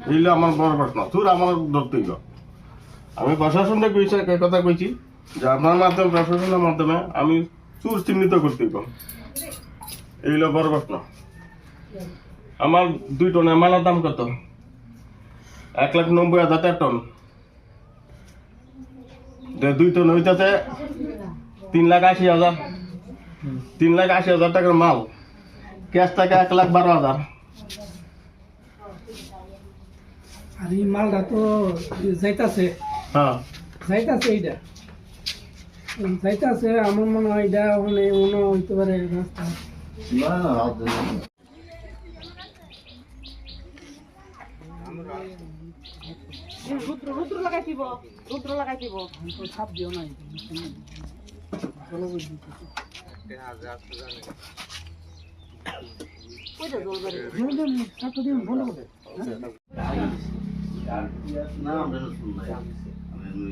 এইগুলো আমার বড় প্রশ্ন তোর আমার ধরতেই গো আমি প্রশাসনটা কইছি কথা কইছি যে আপনার মাধ্যমে প্রশাসনের মাধ্যমে আমি চুর চিহ্নিত করতে গো এইগুলো বড় প্রশ্ন আমার 2 টনের মালার দাম কত 1,90,000 টন 2 টন হইতাতে 3,80,000 3,80,000 টাকার মাল ক্যাশ টাকা 1,12,000 আর এই মালটা তো যাইতাছে হ্যাঁ এইটা যাইতাছে আমার মনে হয় এটা ওখানে মনে হইতে পারে রাস্তা রুদ্র লাগাইছিব ছাপ দিও নাই কইটা জলবাড়ি ছাপ দিও ভালো করে না আমরা শুনলাই আমি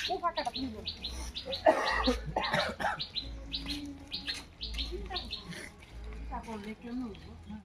ও ফাটাটা তুমি তারপর কেমন